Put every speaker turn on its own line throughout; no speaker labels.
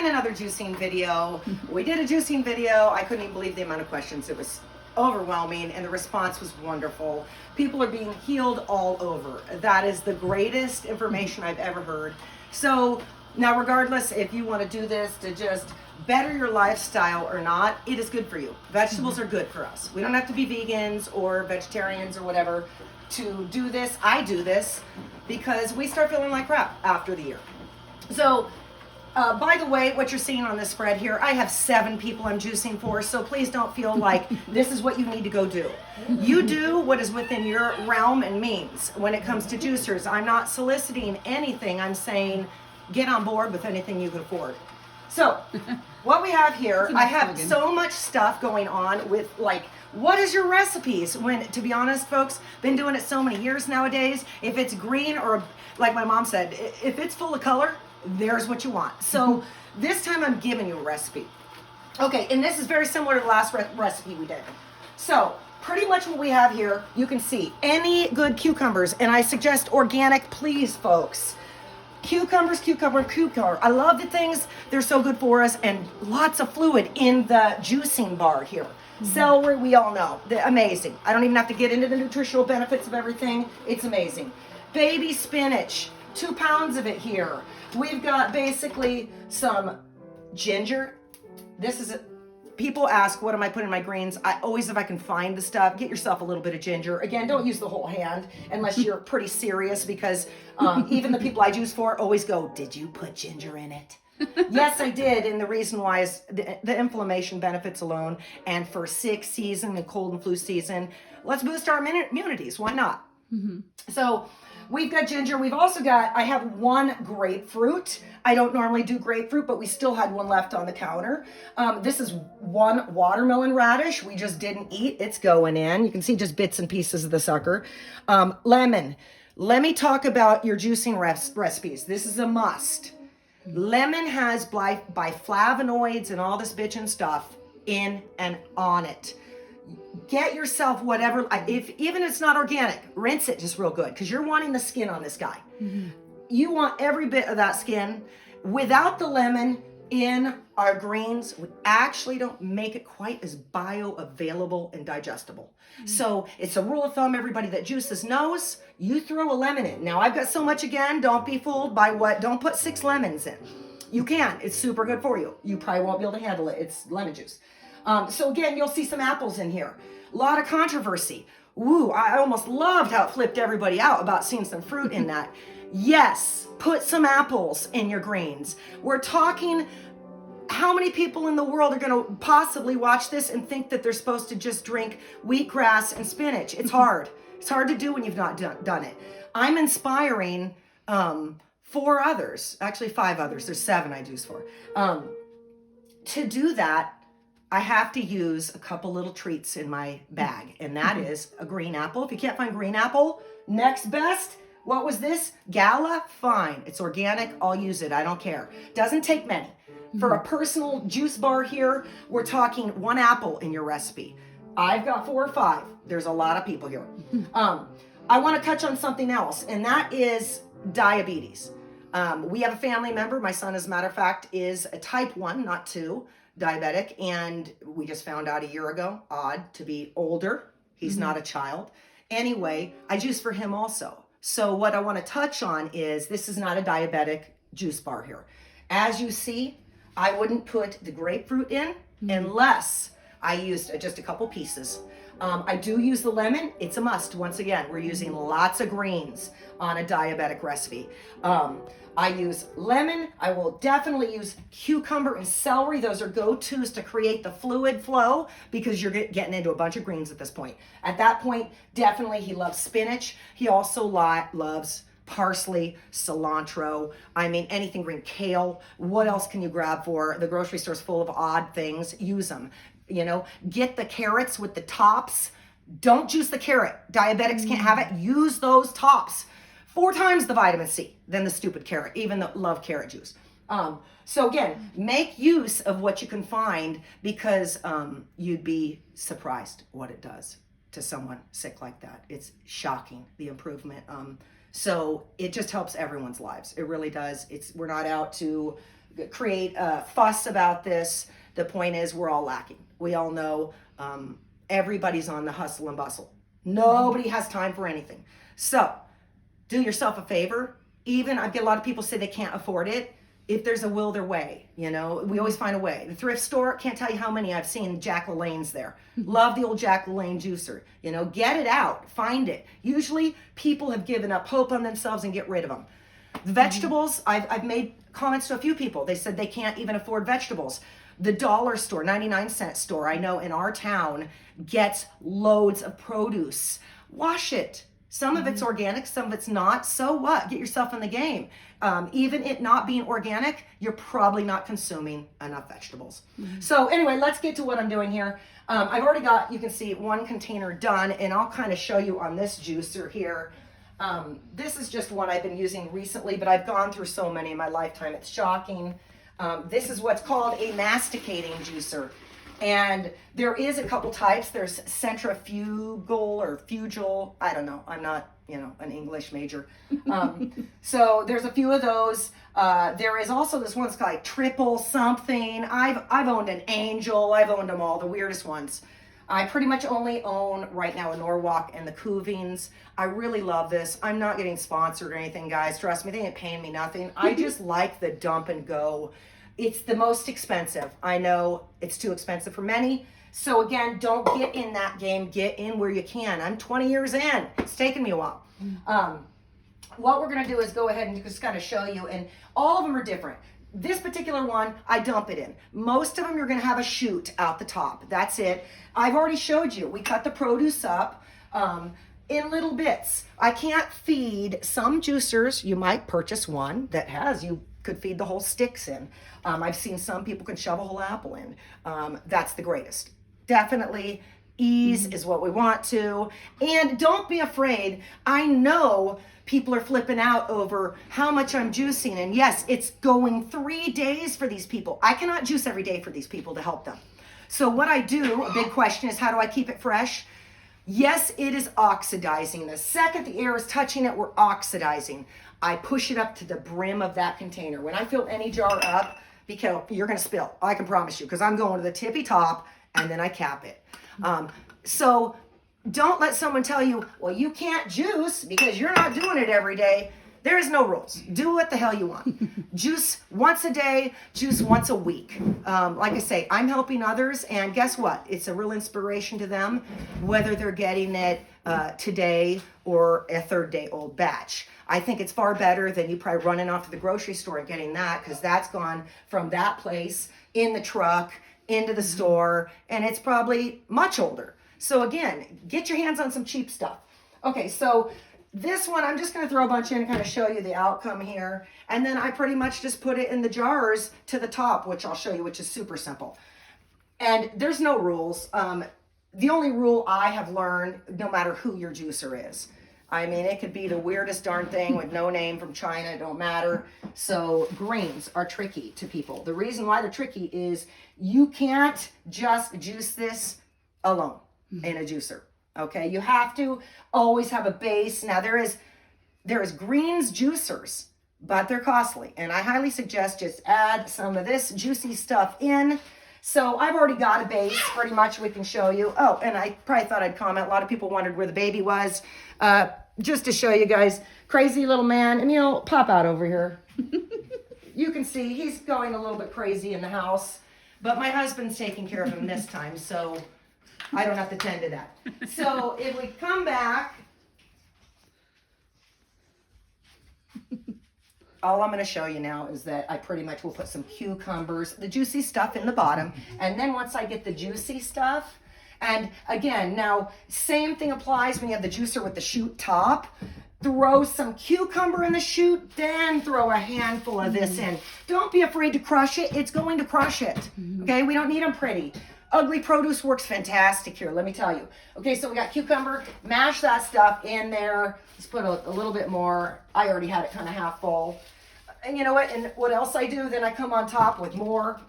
and another juicing video. We did a juicing video. I couldn't even believe the amount of questions. It was overwhelming, and the response was wonderful. People are being healed all over. That is the greatest information I've ever heard. So now, regardless if you want to do this to just better your lifestyle or not, it is good for you. Vegetables are good for us. We don't have to be vegans or vegetarians or whatever to do this. I do this because we start feeling like crap after the year. So, by the way, what you're seeing on this spread here, I have 7 people I'm juicing for, so please don't feel like this is what you need to go do. You do what is within your realm and means when it comes to juicers. I'm not soliciting anything. I'm saying get on board with anything you can afford. So, what we have here, I have so much stuff going on with, like, what is your recipes? When, to be honest, folks, been doing it so many years nowadays. If it's green or, like my mom said, if it's full of color, there's what you want. So this time I'm giving you a recipe. Okay, and this is very similar to the last recipe we did. So pretty much what we have here, you can see any good cucumbers, and I suggest organic, please, folks. Cucumbers. I love the things. They're so good for us, and lots of fluid in the juicing bar here. Celery, we all know. They're amazing. I don't even have to get into the nutritional benefits of everything. It's amazing. Baby spinach, 2 pounds of it here. We've got basically some ginger. This is people ask, what am I putting in my greens? I always, if I can find the stuff, get yourself a little bit of ginger. Again, don't use the whole hand unless you're pretty serious, because even the people I juice for always go, did you put ginger in it? Yes, I did. And the reason why is the inflammation benefits alone. And for sick season and cold and flu season, let's boost our immunities. Why not? So we've got ginger. We've also got, I have 1 grapefruit. I don't normally do grapefruit, but we still had 1 left on the counter. This is 1 watermelon radish. We just didn't eat. It's going in. You can see just bits and pieces of the sucker. Lemon. Let me talk about your juicing recipes. This is a must. Lemon has biflavonoids and all this bitchin' stuff in and on it. Get yourself whatever, if even if it's not organic, rinse it just real good, because you're wanting the skin on this guy. You want every bit of that skin. Without the lemon in our greens, we actually don't make it quite as bioavailable and digestible. So it's a rule of thumb, everybody that juices knows, you throw a lemon in. Now I've got so much, again, don't be fooled by don't put 6 lemons in. You can, it's super good for you. You probably won't be able to handle it, it's lemon juice. So again, you'll see some apples in here. A lot of controversy. Woo, I almost loved how it flipped everybody out about seeing some fruit in that. Yes, put some apples in your greens. We're talking, how many people in the world are going to possibly watch this and think that they're supposed to just drink wheatgrass and spinach? It's hard. It's hard to do when you've not done it. I'm inspiring 4 others, actually 5 others. There's 7 I juice for. To do that, I have to use a couple little treats in my bag, and that is a green apple. If you can't find green apple, next best, what was this? Gala? Fine. It's organic. I'll use it. I don't care. Doesn't take many. For a personal juice bar here, we're talking 1 apple in your recipe. I've got 4 or 5. There's a lot of people here. I want to touch on something else, and that is diabetes. We have a family member. My son, as a matter of fact, is a type 1, not 2. Diabetic, and we just found out a year ago, odd to be older. He's not a child. Anyway, I juice for him also. So what I want to touch on is, this is not a diabetic juice bar here. As you see, I wouldn't put the grapefruit in unless I used just a couple pieces. I do use the lemon. It's a must. Once again, we're using lots of greens on a diabetic recipe. I use lemon. I will definitely use cucumber and celery. Those are go-tos to create the fluid flow, because you're getting into a bunch of greens at this point. At that point, definitely he loves spinach. He also loves parsley, cilantro. I mean, anything green, kale. What else can you grab for? The grocery store's full of odd things. Use them. You know, get the carrots with the tops. Don't juice the carrot. Diabetics can't have it. Use those tops. 4 times the vitamin C than the stupid carrot, even though love carrot juice. So again, make use of what you can find, because you'd be surprised what it does to someone sick like that. It's shocking, the improvement. So it just helps everyone's lives. It really does. We're not out to create a fuss about this. The point is we're all lacking. We all know everybody's on the hustle and bustle. Nobody has time for anything. So do yourself a favor. Even I get a lot of people say they can't afford it. If there's a will, there's way. You know, we always find a way. The thrift store, can't tell you how many I've seen Jack LaLanne's there. Love the old Jack LaLanne juicer. You know, get it out, find it. Usually people have given up hope on themselves and get rid of them. The vegetables, I've made comments to a few people. They said they can't even afford vegetables. The dollar store, 99-cent store, I know in our town, gets loads of produce. Wash it. Some of it's organic, some of it's not. So what? Get yourself in the game. Even it not being organic, you're probably not consuming enough vegetables. So anyway, let's get to what I'm doing here. I've already got, you can see, one container done, and I'll kind of show you on this juicer here. This is just one I've been using recently, but I've gone through so many in my lifetime. It's shocking. This is what's called a masticating juicer. And there is a couple types. There's centrifugal or fugal. I don't know. I'm not, an English major. So there's a few of those. There is also this one's called like triple something. I've owned an Angel. I've owned them all, the weirdest ones. I pretty much only own right now a Norwalk and the Cuvings. I really love this. I'm not getting sponsored or anything, guys. Trust me, they ain't paying me nothing. I just like the dump and go. It's the most expensive. I know it's too expensive for many. So again, don't get in that game. Get in where you can. I'm 20 years in. It's taken me a while. What we're gonna do is go ahead and just kind of show you, and all of them are different. This particular one, I dump it in. Most of them, you're gonna have a chute out the top. That's it. I've already showed you. We cut the produce up in little bits. I can't feed some juicers. You might purchase one that has, you could feed the whole sticks in. I've seen some people can shove a whole apple in. That's the greatest. Definitely ease is what we want to. And don't be afraid. I know people are flipping out over how much I'm juicing. And yes, it's going 3 days for these people. I cannot juice every day for these people to help them. So what I do, a big question is, how do I keep it fresh? Yes, it is oxidizing. The second the air is touching it, we're oxidizing. I push it up to the brim of that container. When I fill any jar up, because you're going to spill, I can promise you, because I'm going to the tippy top and then I cap it. So don't let someone tell you, well, you can't juice because you're not doing it every day. There is no rules. Do what the hell you want. Juice once a day, juice once a week. Like I say, I'm helping others, and guess what? It's a real inspiration to them, whether they're getting it today or a 3rd-day-old batch. I think it's far better than you probably running off to the grocery store and getting that, because that's gone from that place in the truck into the store, and it's probably much older. So again, get your hands on some cheap stuff. Okay, so this one, I'm just going to throw a bunch in and kind of show you the outcome here. And then I pretty much just put it in the jars to the top, which I'll show you, which is super simple. And there's no rules. The only rule I have learned, no matter who your juicer is, I mean, it could be the weirdest darn thing with no name from China, it don't matter. So greens are tricky to people. The reason why they're tricky is you can't just juice this alone in a juicer. Okay, you have to always have a base. Now there is greens juicers, but they're costly, and I highly suggest just add some of this juicy stuff in. So I've already got a base, pretty much we can show you. Oh, and I probably thought I'd comment. A lot of people wondered where the baby was. Just to show you guys, crazy little man, Emil, pop out over here. You can see he's going a little bit crazy in the house, but my husband's taking care of him this time, so I don't have to tend to that. So if we come back, all I'm going to show you now is that I pretty much will put some cucumbers, the juicy stuff in the bottom. And then once I get the juicy stuff, and again, now same thing applies when you have the juicer with the chute top. Throw some cucumber in the chute, then throw a handful of this in. Don't be afraid to crush it. It's going to crush it. Okay, we don't need them pretty. Ugly produce works fantastic here, let me tell you. Okay, so we got cucumber, mash that stuff in there. Let's put a little bit more. I already had it kind of half full. And you know what, and what else I do, then I come on top with more,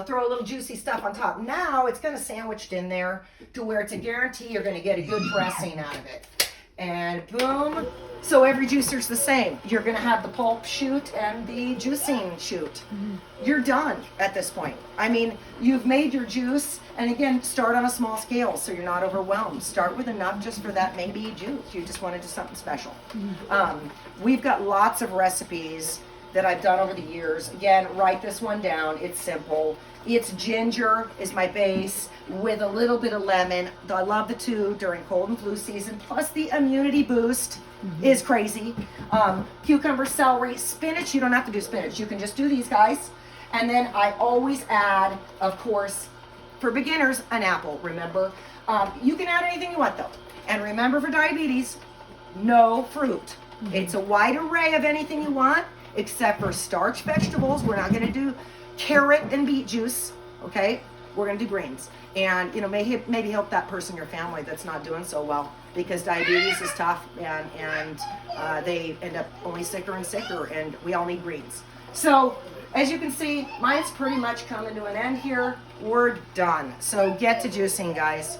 throw a little juicy stuff on top. Now it's kind of sandwiched in there to where it's a guarantee you're going to get a good dressing out of it. and boom. So every juicer's the same. You're gonna have the pulp chute and the juicing chute. You're done at this point. I mean, you've made your juice, and again, start on a small scale so you're not overwhelmed. Start with enough just for that maybe juice. You just want to do something special. We've got lots of recipes that I've done over the years. Again, write this one down. It's simple. It's ginger is my base with a little bit of lemon. I love the two during cold and flu season. Plus the immunity boost is crazy. Cucumber, celery, spinach. You don't have to do spinach. You can just do these guys. And then I always add, of course, for beginners, an apple. Remember, you can add anything you want though. And remember, for diabetes, no fruit. It's a wide array of anything you want, except for starch vegetables. We're not going to do carrot and beet juice, okay? We're going to do greens. And, you know, maybe help that person in your family that's not doing so well, because diabetes is tough, and they end up only sicker and sicker, and we all need greens. So, as you can see, mine's pretty much coming to an end here. We're done. So get to juicing, guys.